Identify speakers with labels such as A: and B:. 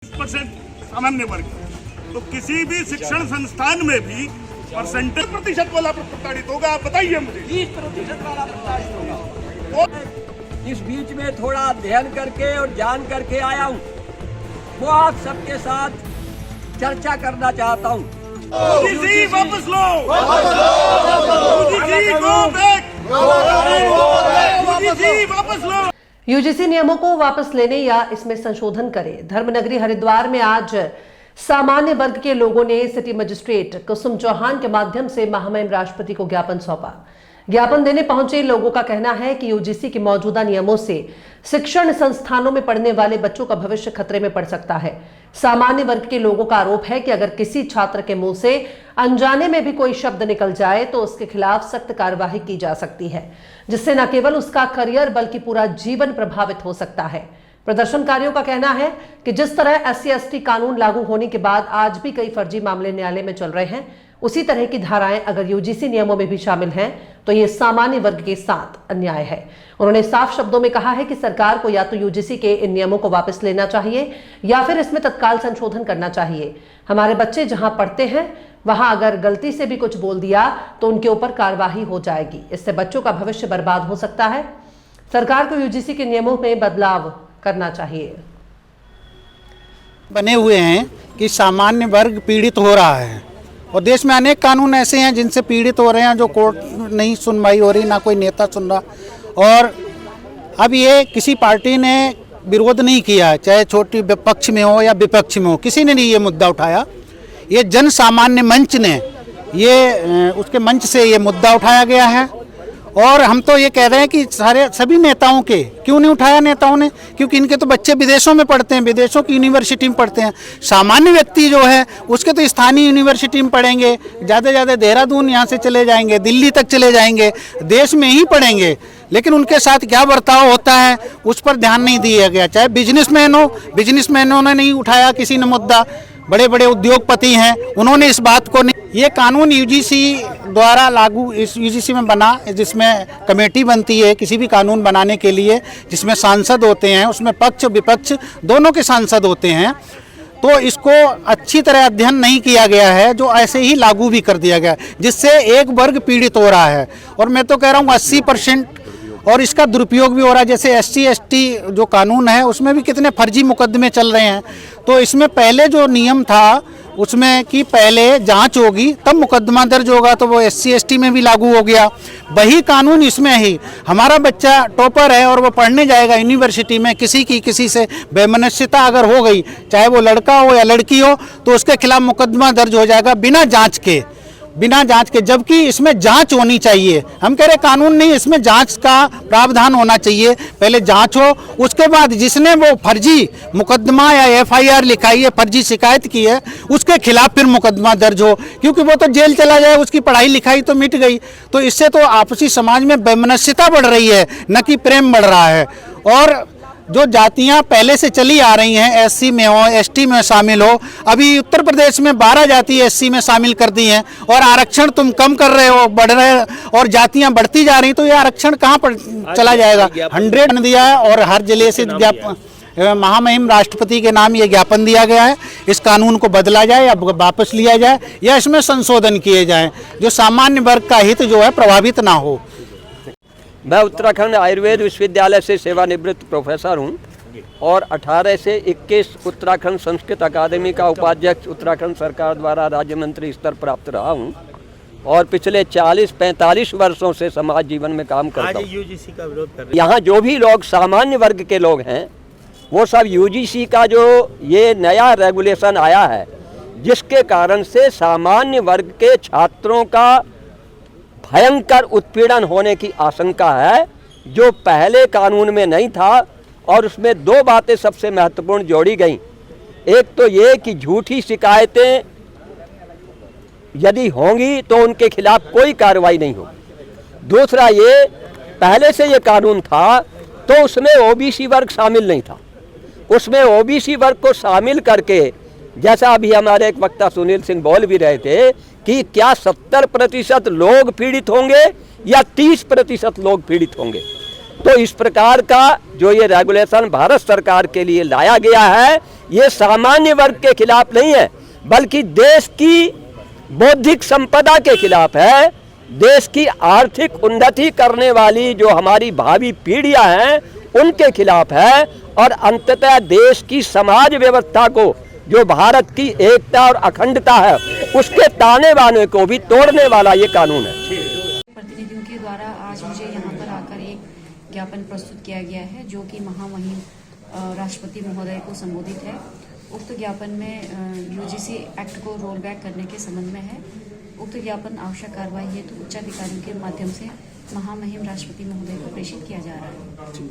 A: % सामान्य वर्ग, तो किसी भी शिक्षण संस्थान में भी परसेंटेज प्रतिशत वाला प्रताड़ित होगा। आप बताइए मुझे।
B: 30% वाला प्रताड़ित होगा। इस बीच में थोड़ा अध्ययन करके और जान करके आया हूँ, वो आप सबके साथ चर्चा करना चाहता हूँ।
A: मोदी जी वापस लो, मोदी जी गो बैक, मोदी जी वापस लो।
C: यूजीसी नियमों को वापस लेने या इसमें संशोधन करें। धर्मनगरी हरिद्वार में आज सामान्य वर्ग के लोगों ने सिटी मजिस्ट्रेट कुसुम चौहान के माध्यम से महामहिम राष्ट्रपति को ज्ञापन सौंपा। ज्ञापन देने पहुंचे लोगों का कहना है कि यूजीसी के मौजूदा नियमों से शिक्षण संस्थानों में पढ़ने वाले बच्चों का भविष्य खतरे में पड़ सकता है। सामान्य वर्ग के लोगों का आरोप है कि अगर किसी छात्र के मुंह से अनजाने में भी कोई शब्द निकल जाए तो उसके खिलाफ सख्त कार्रवाई की जा सकती है, जिससे न केवल उसका करियर बल्कि पूरा जीवन प्रभावित हो सकता है। प्रदर्शनकारियों का कहना है कि जिस तरह SC/ST कानून लागू होने के बाद आज भी कई फर्जी मामले न्यायालय में चल रहे हैं, उसी तरह की धाराएं अगर यूजीसी नियमों में भी शामिल हैं तो ये सामान्य वर्ग के साथ अन्याय है। उन्होंने साफ शब्दों में कहा है कि सरकार को या तो यूजीसी के इन नियमों को वापस लेना चाहिए या फिर इसमें तत्काल संशोधन करना चाहिए। हमारे बच्चे जहां पढ़ते हैं वहां अगर गलती से भी कुछ बोल दिया तो उनके ऊपर कार्रवाई हो जाएगी। इससे बच्चों का भविष्य बर्बाद हो सकता है। सरकार को यूजीसी के नियमों में बदलाव करना चाहिए।
D: बने हुए हैं कि सामान्य वर्ग पीड़ित हो रहा है और देश में अनेक कानून ऐसे हैं जिनसे पीड़ित हो रहे हैं, जो कोर्ट नहीं सुनवाई हो रही, ना कोई नेता सुन रहा। और अब ये किसी पार्टी ने विरोध नहीं किया, चाहे छोटी विपक्ष में हो या विपक्ष में हो, किसी ने नहीं ये मुद्दा उठाया। ये जन सामान्य मंच ने उसके मंच से ये मुद्दा उठाया गया है। और हम तो ये कह रहे हैं कि सभी नेताओं के क्यों नहीं उठाया नेताओं ने, क्योंकि इनके तो बच्चे विदेशों में पढ़ते हैं, विदेशों की यूनिवर्सिटी में पढ़ते हैं। सामान्य व्यक्ति जो है उसके तो स्थानीय यूनिवर्सिटी में पढ़ेंगे, ज़्यादा से ज़्यादा देहरादून यहाँ से चले जाएंगे, दिल्ली तक चले जाएंगे, देश में ही पढ़ेंगे। लेकिन उनके साथ क्या बर्ताव होता है उस पर ध्यान नहीं दिया गया। चाहे बिजनेसमैन हो, बिजनेसमैनों ने नहीं उठाया किसी ने मुद्दा, बड़े बड़े उद्योगपति हैं उन्होंने इस बात को नहीं। ये कानून यूजीसी द्वारा लागू, इस यूजीसी में बना, जिसमें कमेटी बनती है किसी भी कानून बनाने के लिए, जिसमें सांसद होते हैं, उसमें पक्ष विपक्ष दोनों के सांसद होते हैं। तो इसको अच्छी तरह अध्ययन नहीं किया गया है, जो ऐसे ही लागू भी कर दिया गया, जिससे एक वर्ग पीड़ित हो रहा है। और मैं तो कह रहा हूँ 80% और इसका दुरुपयोग भी हो रहा है। जैसे SC/ST जो कानून है उसमें भी कितने फर्जी मुकदमे चल रहे हैं। तो इसमें पहले जो नियम था उसमें कि पहले जांच होगी तब मुकदमा दर्ज होगा, तो वो SC/ST में भी लागू हो गया। वही कानून इसमें ही, हमारा बच्चा टॉपर है और वो पढ़ने जाएगा यूनिवर्सिटी में, किसी से बेमनस्यता अगर हो गई, चाहे वो लड़का हो या लड़की हो, तो उसके खिलाफ मुकदमा दर्ज हो जाएगा बिना जांच के, जबकि इसमें जांच होनी चाहिए। हम कह रहे कानून नहीं, इसमें जांच का प्रावधान होना चाहिए। पहले जांच हो, उसके बाद जिसने वो फर्जी मुकदमा या FIR लिखाई है, फर्जी शिकायत की है, उसके खिलाफ फिर मुकदमा दर्ज हो, क्योंकि वो तो जेल चला जाए, उसकी पढ़ाई लिखाई तो मिट गई। तो इससे तो आपसी समाज में वैमनस्यता बढ़ रही है, न कि प्रेम बढ़ रहा है। और जो जातियां पहले से चली आ रही हैं, SC में हो, ST में शामिल हो, अभी उत्तर प्रदेश में 12 जाति SC में शामिल कर दी हैं, और आरक्षण तुम कम कर रहे हो, बढ़ रहे हो, और जातियां बढ़ती जा रही, तो ये आरक्षण कहाँ पर चला जाएगा। 100 दिया है और हर जिले से महामहिम राष्ट्रपति के नाम ये ज्ञापन दिया गया है। इस कानून को बदला जाए या वापस लिया जाए या इसमें संशोधन किए जाए, जो सामान्य वर्ग का हित जो है प्रभावित ना हो।
B: मैं उत्तराखंड आयुर्वेद विश्वविद्यालय से सेवानिवृत्त प्रोफेसर हूं और 18 से 21 उत्तराखंड संस्कृत अकादमी का उपाध्यक्ष उत्तराखंड सरकार द्वारा राज्य मंत्री स्तर प्राप्त रहा हूं और पिछले 40-45 वर्षों से समाज जीवन में काम करता हूं।
E: यूजीसी का विरोध कर रहे हैं।
B: यहाँ जो भी लोग सामान्य वर्ग के लोग हैं वो सब यूजीसी का जो ये नया रेगुलेशन आया है, जिसके कारण से सामान्य वर्ग के छात्रों का भयंकर उत्पीड़न होने की आशंका है, जो पहले कानून में नहीं था। और उसमें 2 बातें सबसे महत्वपूर्ण जोड़ी गई। एक तो ये कि झूठी शिकायतें यदि होंगी तो उनके खिलाफ कोई कार्रवाई नहीं होगी। दूसरा ये, पहले से ये कानून था तो उसमें OBC वर्ग शामिल नहीं था, उसमें OBC वर्ग को शामिल करके, जैसा अभी हमारे एक वक्ता सुनील सिंह बोल भी रहे थे कि क्या 70% लोग पीड़ित होंगे या 30% लोग पीड़ित होंगे। तो इस प्रकार का जो ये रेगुलेशन भारत सरकार के लिए लाया गया है, ये सामान्य वर्ग के खिलाफ नहीं है, बल्कि देश की बौद्धिक संपदा के खिलाफ है। देश की आर्थिक उन्नति करने वाली जो हमारी भावी पीढ़ियां हैं उनके खिलाफ है, और अंततः देश की समाज व्यवस्था को, जो भारत की एकता और अखंडता है, उसके ताने बाने को भी तोड़ने वाला ये कानून है।
E: प्रतिनिधियों के द्वारा आज मुझे यहाँ पर आकर एक ज्ञापन प्रस्तुत किया गया है, जो कि महामहिम राष्ट्रपति महोदय को संबोधित है। उक्त ज्ञापन में यूजीसी एक्ट को रोल बैक करने के संबंध में है। उक्त ज्ञापन आवश्यक कार्रवाई हेतु उच्चाधिकारियों के माध्यम से महामहिम राष्ट्रपति महोदय को प्रेषित किया जा रहा है।